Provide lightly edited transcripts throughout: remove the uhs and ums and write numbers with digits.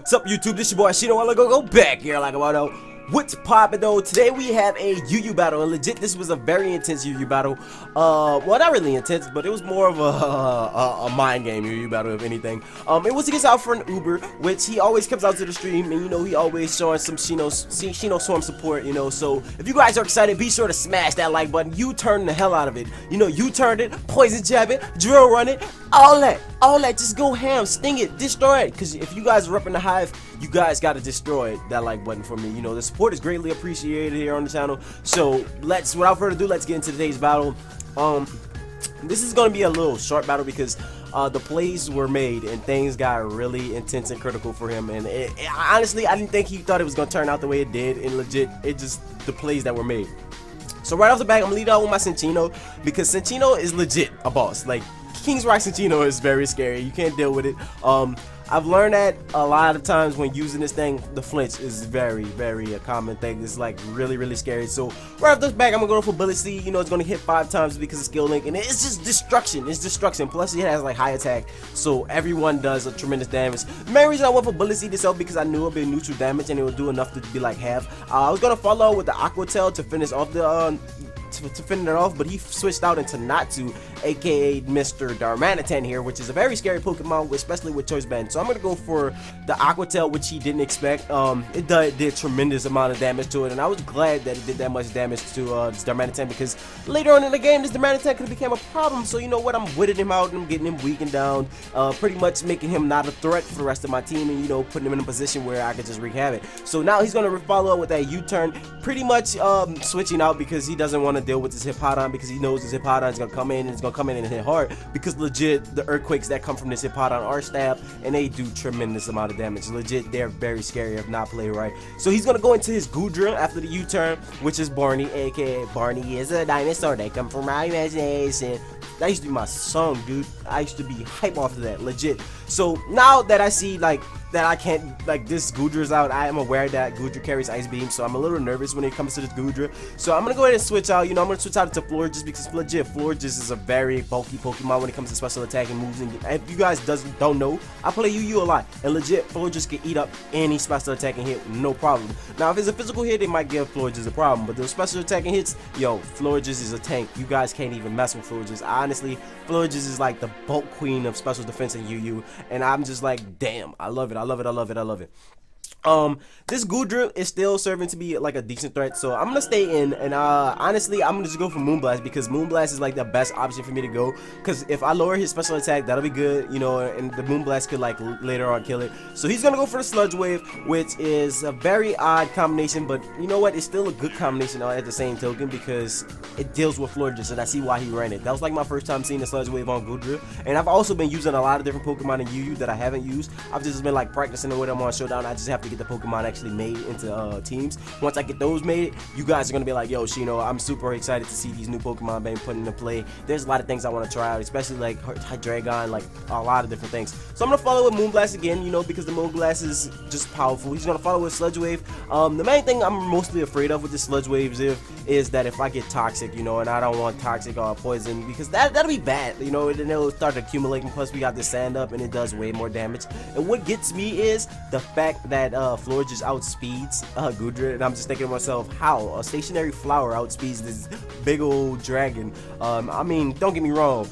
What's up, YouTube? This your boy ShinoWorld. Go back here like about what's poppin' though? Today we have a UU battle, and legit this was a very intense UU battle. Well, not really intense, but it was more of a mind game UU battle, if anything. It was against our friend Uber, which he always comes out to the stream, and you know he always showing some Shino Swarm support, you know. So if you guys are excited, be sure to smash that like button. You turn the hell out of it, you know. You turned it, poison jab it, drill run it, all that. Just go ham, sting it, destroy it. Cause if you guys are up in the hive, you guys gotta destroy that like button for me. You know, the support is greatly appreciated here on the channel. So without further ado, let's get into today's battle. This is gonna be a little short battle because the plays were made and things got really intense and critical for him. And honestly, I didn't think he thought it was gonna turn out the way it did. And legit, it just the plays that were made. So right off the bat, I'm gonna lead out with my Cinchino because Cinchino is legit a boss. Like, King's Rock Cinchino is very scary. You can't deal with it. I've learned that a lot of times when using this thing, the flinch is very a common thing. It's like really scary. So right off the back, I'm gonna go for Bullet Seed. You know, it's gonna hit 5 times because of skill link, and it's just destruction. It's destruction. Plus, it has like high attack, so everyone does a tremendous damage. The main reason I went for Bullet Seed itself because I knew it'd be neutral damage and it would do enough to be like half. I was gonna follow with the Aqua Tail to finish off the to finish it off, but he switched out into Natsu, aka Mr. Darmanitan here, which is a very scary Pokemon, especially with Choice Band. So I'm gonna go for the Aqua Tail, which he didn't expect. It did tremendous amount of damage to it, and I was glad that it did that much damage to this Darmanitan because later on in the game, this Darmanitan could have become a problem. So you know what? I'm witting him out and I'm getting him weakened down, pretty much making him not a threat for the rest of my team, and you know, putting him in a position where I could just wreak havoc. So now he's gonna follow up with that U-turn, pretty much switching out because he doesn't want to deal with this Hippowdon because he knows this Hippowdon is gonna come in and it's gonna come in and hit hard because legit the earthquakes that come from this Hippowdon are stabbed and they do tremendous amount of damage. Legit, they're very scary if not played right. So he's gonna go into his Goodra after the U-turn, which is Barney, aka Barney is a dinosaur. They come from my imagination. That used to be my song, dude. I used to be hype off of that, legit. So now that I see like that I can't, like, this Goodra's out, I am aware that Goodra carries Ice Beam, so I'm a little nervous when it comes to this Goodra. So I'm gonna go ahead and switch out. You know, I'm gonna switch out to Florges because legit Florges is a very bulky Pokemon when it comes to special attack and moves. And if you guys don't know, I play UU a lot, and legit Florges can eat up any special attacking hit, no problem. Now if it's a physical hit, it might give Florges a problem, but those special attacking hits, yo, Florges is a tank. You guys can't even mess with Florges. Honestly, Florges is like the bulk queen of special defense in UU, and I'm just like, damn, I love it. I love it. This Goodra is still serving to be like a decent threat, so I'm gonna stay in, and honestly I'm gonna just go for Moonblast because Moonblast is like the best option for me to go, because if I lower his special attack, that'll be good, you know, and the Moonblast could like later on kill it. So he's gonna go for the Sludge Wave, which is a very odd combination, but you know what, it's still a good combination at the same token because it deals with Florges, and I see why he ran it. That was like my first time seeing the Sludge Wave on Goodra, and I've also been using a lot of different Pokemon in UU that I haven't used. I've just been like practicing with them on Showdown. I just have to get the Pokemon actually made into teams. Once I get those made, you guys are gonna be like, yo, Shino, I'm super excited to see these new Pokemon being put into play. There's a lot of things I want to try out, especially like Hydreigon, like a lot of different things. So I'm gonna follow with Moonblast again, you know, because the Moonblast is just powerful. He's gonna follow with Sludge Wave. The main thing I'm mostly afraid of with this Sludge Waves is that if I get toxic, you know, and I don't want toxic or poison because that'll be bad, you know, and then it'll start accumulating. Plus we got the sand up and it does way more damage. And what gets me is the fact that Florges outspeeds Goodra, and I'm just thinking to myself, how a stationary flower outspeeds this big old dragon. I mean, don't get me wrong,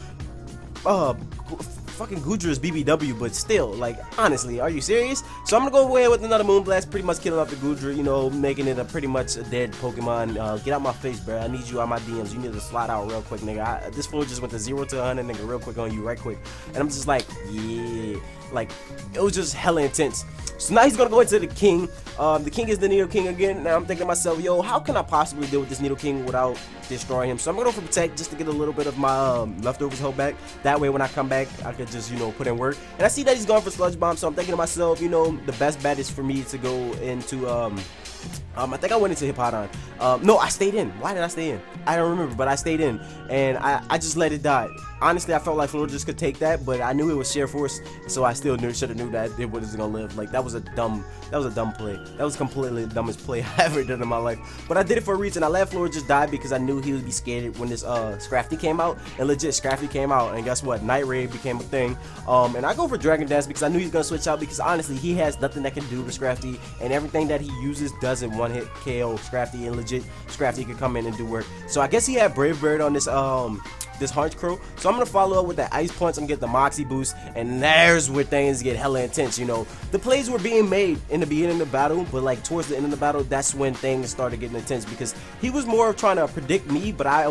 fucking Goodra is BBW, but still, like, honestly, are you serious? So I'm gonna go away with another Moonblast, pretty much killing off the Goodra, you know, making it a pretty much a dead Pokemon. Get out my face, bro. I need you on my DMs. You need to slide out real quick, nigga. This floor just went to 0 to 100, nigga, real quick on you, right quick. And I'm just like, yeah, like, it was just hella intense. So now he's gonna go into the King. The King is the Needle King again. Now I'm thinking to myself, yo, how can I possibly deal with this Needle King without destroying him? So I'm gonna go for Protect just to get a little bit of my leftovers held back. That way when I come back, I could just, you know, put in work. And I see that he's going for Sludge Bomb, so I'm thinking to myself, you know, the best bet is for me to go into I think I went into Hippowdon. No, I stayed in. Why did I stay in? I don't remember, but I stayed in, and I just let it die. Honestly, I felt like Florges could take that, but I knew it was sheer force, so I still should have knew that it wasn't gonna live. Like, that was a dumb play. That was completely the dumbest play I ever done in my life. But I did it for a reason. I let Floor just die because I knew he would be scared when this Scrafty came out. And legit, Scrafty came out. And guess what? Night Raid became a thing. And I go for Dragon Dance because I knew he was going to switch out, because honestly, he has nothing that can do to Scrafty. And everything that he uses doesn't one-hit KO Scrafty. And legit, Scrafty could come in and do work. So I guess he had Brave Bird on this Hunch Crow. So I'm gonna follow up with that Ice Punch. I'm gonna get the Moxie boost, and there's where things get hella intense. You know, the plays were being made in the beginning of the battle, but like towards the end of the battle, that's when things started getting intense, because he was more of trying to predict me, but I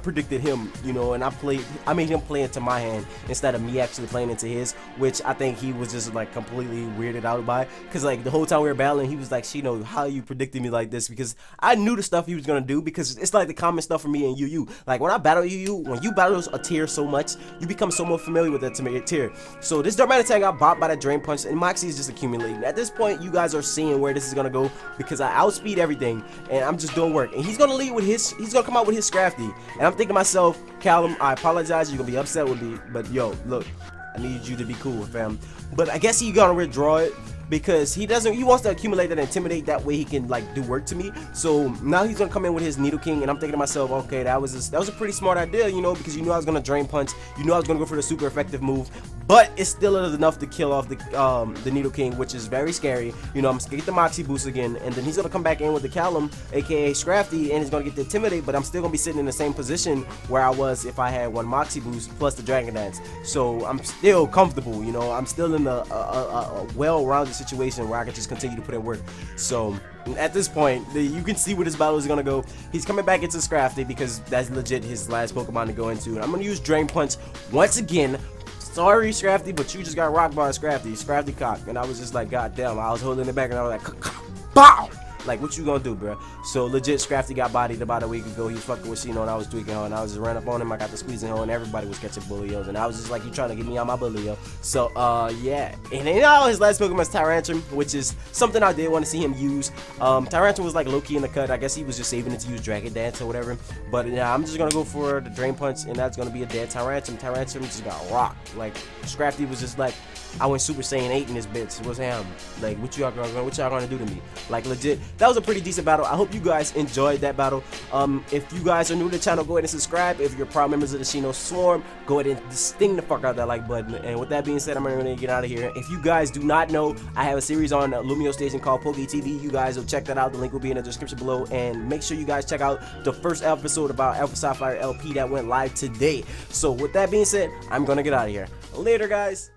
predicted him, you know, and I made him play into my hand instead of me actually playing into his, which I think he was just like completely weirded out by, because like the whole time we were battling, he was like, Shino, how you predicted me like this? Because I knew the stuff he was gonna do, because it's like the common stuff for me and UU. Like when I battle UU, when you battle a tier so much, you become so more familiar with that tier. So this Dark Matter Tag got bopped by that Drain Punch, and Moxie is just accumulating. At this point, you guys are seeing where this is gonna go, because I outspeed everything and I'm just doing work. And he's gonna lead with he's gonna come out with his Scrafty. And I'm thinking to myself, Callum, I apologize, you're gonna be upset with me, but yo, look, I need you to be cool, fam. But I guess he's gonna withdraw it, because he wants to accumulate and intimidate, that way he can like do work to me. So now he's gonna come in with his Needle King, and I'm thinking to myself, okay, that was a pretty smart idea, you know, because you knew I was gonna Drain Punch, you knew I was gonna go for the super effective move, but it still is enough to kill off the Needle King, which is very scary. You know, I'm gonna get the Moxie boost again, and then he's gonna come back in with the Callum, aka Scrafty, and he's gonna get the Intimidate, but I'm still gonna be sitting in the same position where I was if I had one Moxie boost plus the Dragon Dance. So I'm still comfortable, you know, I'm still in a well-rounded situation where I can just continue to put in work. So at this point, you can see where this battle is gonna go. He's coming back into Scrafty because that's legit his last Pokemon to go into. And I'm gonna use Drain Punch once again. Sorry, Scrafty, but you just got rocked by a Scrafty cock. And I was just like, god damn, I was holding it back and I was like, BOW! Like, what you gonna do, bro? So legit, Scrafty got bodied about a week ago. He was fucking with Shino and I was tweaking her, and I was just running up on him. I got the squeezing hole, and everybody was catching bullios, and I was just like, you trying to get me on my bullio? So yeah. And then now his last Pokemon is Tyrantrum, which is something I did want to see him use. Tyrantrum was like low-key in the cut. I guess he was just saving it to use Dragon Dance or whatever. But yeah, I'm just gonna go for the Drain Punch, and that's gonna be a dead Tyrantrum. Tyrantrum just got rocked. Like Scrafty was just like, I went Super Saiyan 8 in this bitch. What's him? Like, what y'all gonna do to me? Like, legit, that was a pretty decent battle. I hope you guys enjoyed that battle. If you guys are new to the channel, go ahead and subscribe. If you're proud members of the Shino Swarm, go ahead and sting the fuck out that like button. And with that being said, I'm gonna get out of here. If you guys do not know, I have a series on Lumio Station called Poke TV. You guys will check that out. The link will be in the description below. And make sure you guys check out the first episode about Alpha Sapphire LP that went live today. So with that being said, I'm gonna get out of here. Later, guys.